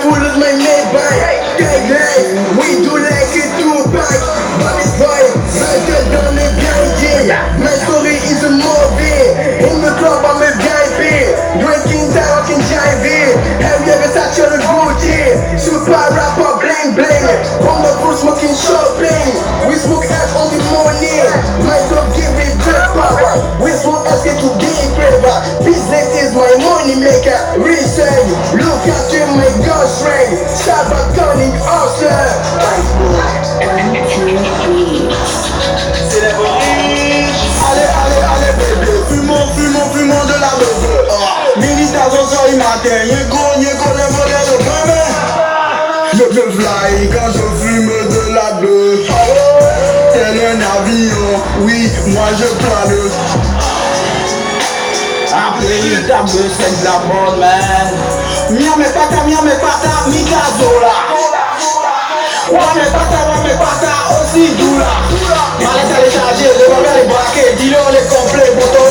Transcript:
full of my Maybach. Gang life, we do like it too back. Bobby's boy, Michael dans le gang. My story is a movie. In the club, I'm a VIP. Drinking, talking, jiving. Have you ever touched on a Gucci? Super rapper, bling bling. On the pool, smoking shopping. We smoke ass on the morning. My dog give me good power. We smoke ass get to be clever. Business is my money maker. Research, look after my ghost ring. Start by turning awesome. C'est la bonne. Allez, bébé. Fumons de la beuve. Militaire au soleil matin. Yego, les volets de bébé. Je fly quand je fume de la beuve. Tel un avion, oui, moi je plane. Après il tape c'est de la bonne man. Mia me pata, mi cazola. Wa me pata, aussi doula. Malais téléchargé, le mauvais les braqués, dis-le les complets, bouton